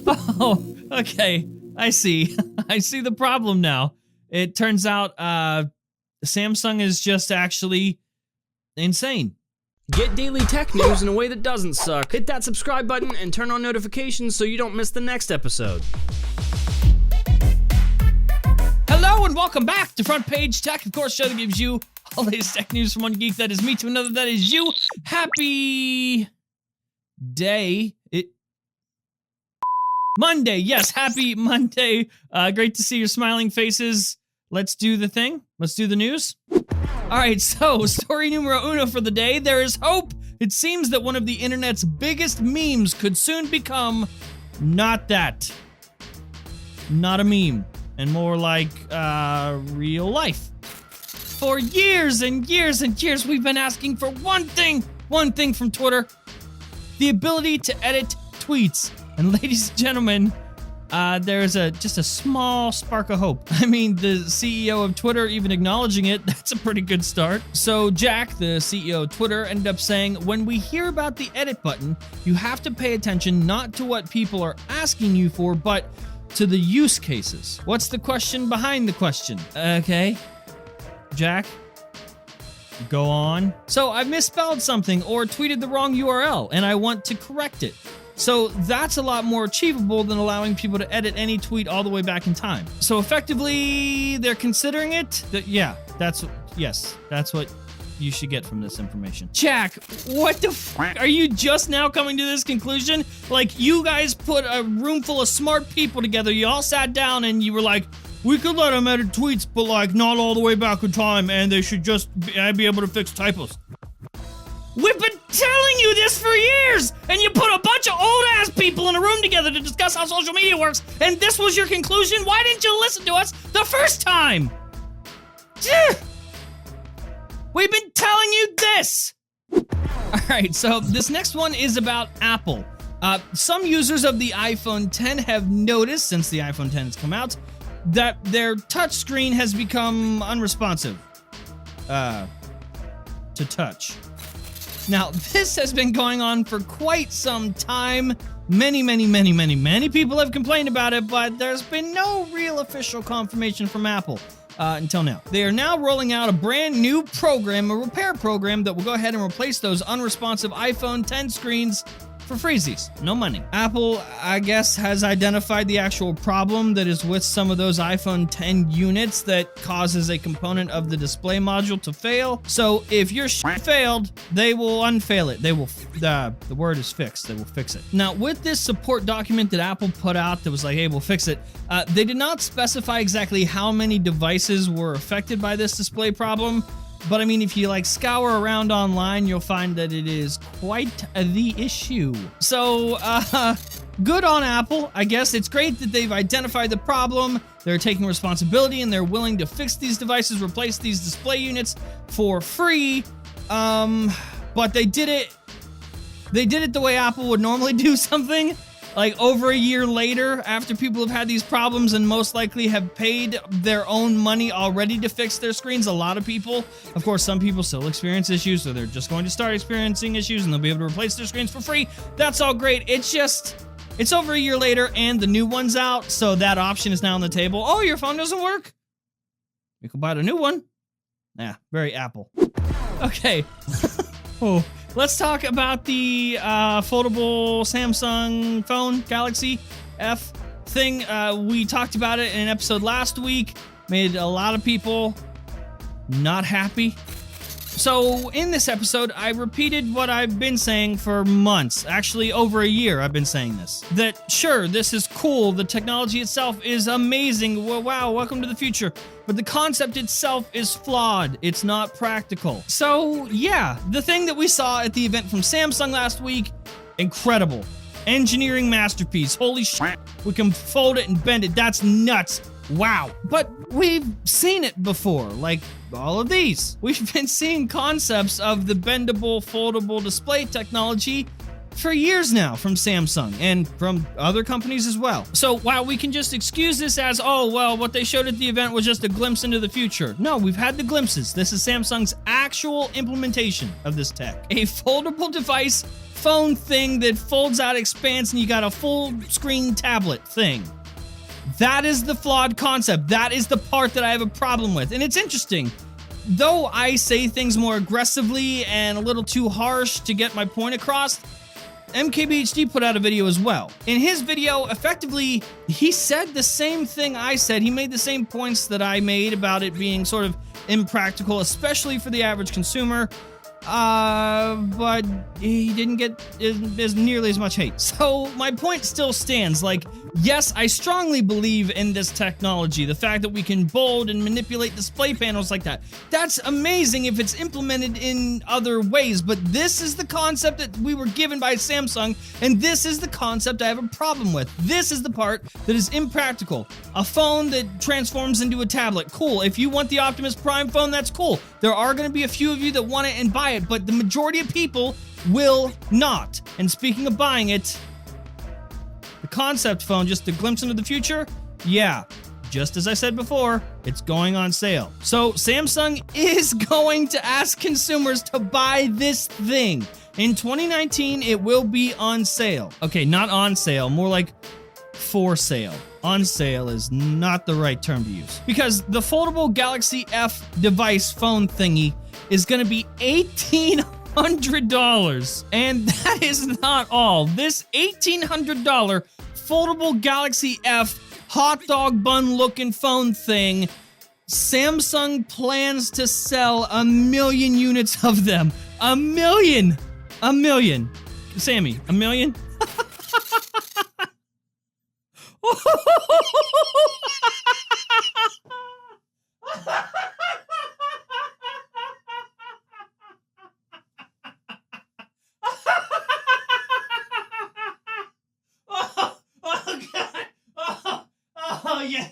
Oh, okay. I see. I see the problem now. It turns out Samsung is just actually insane. Get daily tech news in a way that doesn't suck. Hit that subscribe button and turn on notifications so you don't miss the next episode. Hello and welcome back to Front Page Tech, of course, show that gives you all the latest tech news from one geek that is me to another that is you. Happy day. Monday, yes, happy Monday. Great to see your smiling faces. Let's do the thing. Let's do the news. All right, so story numero uno for the day. There is hope. It seems that one of the internet's biggest memes could soon become not that. Not a meme, and more like real life. For years and years and years, we've been asking for one thing from Twitter: the ability to edit tweets. And ladies and gentlemen, there's just a small spark of hope. I mean, the CEO of Twitter even acknowledging it, that's a pretty good start. So Jack, the CEO of Twitter, ended up saying, when we hear about the edit button, you have to pay attention not to what people are asking you for, but to the use cases. What's the question behind the question? Okay, Jack, go on. So I misspelled something or tweeted the wrong URL, and I want to correct it. So that's a lot more achievable than allowing people to edit any tweet all the way back in time. So effectively, they're considering it. That's what you should get from this information. Jack, what the f***? Are you just now coming to this conclusion? Like, you guys put a room full of smart people together, you all sat down and you were like, we could let them edit tweets, but like not all the way back in time, and they should just be able to fix typos. We've been telling you this for years, and you put a bunch of old-ass people in a room together to discuss how social media works, and this was your conclusion? Why didn't you listen to us the first time? We've been telling you this! Alright, so this next one is about Apple. Some users of the iPhone X have noticed, since the iPhone X has come out, that their touchscreen has become unresponsive. To touch. Now, this has been going on for quite some time. Many people have complained about it, but there's been no real official confirmation from Apple until now. They are now rolling out a brand new program, a repair program that will go ahead and replace those unresponsive iPhone X screens for freezies. No money. Apple, I guess, has identified the actual problem that is with some of those iPhone X units that causes a component of the display module to fail. So if your shit failed, they will unfail it. They will, the word is fixed. They will fix it. Now, with this support document that Apple put out that was like, hey, we'll fix it, they did not specify exactly how many devices were affected by this display problem. But I mean, if you like scour around online, you'll find that it is quite the issue. So, good on Apple. I guess it's great that they've identified the problem. They're taking responsibility and they're willing to fix these devices, replace these display units for free. But they did it the way Apple would normally do something. Like over a year later, after people have had these problems and most likely have paid their own money already to fix their screens. A lot of people, of course, some people still experience issues, so they're just going to start experiencing issues and they'll be able to replace their screens for free. That's all great. It's over a year later and the new one's out, so that option is now on the table. Oh, your phone doesn't work? You can buy the new one. Yeah, very Apple. Okay. Oh. Let's talk about the foldable Samsung phone Galaxy F thing. We talked about it in an episode last week. Made a lot of people not happy. So in this episode, I repeated what I've been saying for months. Actually, over a year, I've been saying this. That, sure, this is cool. The technology itself is amazing. Wow, welcome to the future. But the concept itself is flawed. It's not practical. So, yeah, the thing that we saw at the event from Samsung last week, incredible. Engineering masterpiece. Holy shit. We can fold it and bend it. That's nuts. Wow. But we've seen it before, like all of these. We've been seeing concepts of the bendable, foldable display technology for years now from Samsung and from other companies as well. So while we can just excuse this as, oh, well, what they showed at the event was just a glimpse into the future. No, we've had the glimpses. This is Samsung's actual implementation of this tech. A foldable device phone thing that folds out, expands, and you got a full screen tablet thing. That is the flawed concept. That is the part that I have a problem with. And it's interesting. Though I say things more aggressively and a little too harsh to get my point across, MKBHD put out a video as well. In his video, effectively, he said the same thing I said. He made the same points that I made about it being sort of impractical, especially for the average consumer. But he didn't get as nearly as much hate. So my point still stands. Like, yes, I strongly believe in this technology. The fact that we can bold and manipulate display panels like that. That's amazing if it's implemented in other ways. But this is the concept that we were given by Samsung, and this is the concept I have a problem with. This is the part that is impractical. A phone that transforms into a tablet. Cool. If you want the Optimus Prime phone, that's cool. There are going to be a few of you that want it and buy it, but the majority of people will not. And speaking of buying it, the concept phone, just a glimpse into the future, yeah, just as I said before, it's going on sale. So Samsung is going to ask consumers to buy this thing. In 2019, it will be on sale. Okay, not on sale, more like for sale. On sale is not the right term to use, because the foldable Galaxy F device phone thingy is going to be $1,800. And that is not all. This $1,800 foldable Galaxy F hot dog bun looking phone thing, Samsung plans to sell 1 million units of them. 1 million. 1 million. Sammy, 1 million? Oh, God. Oh, yeah.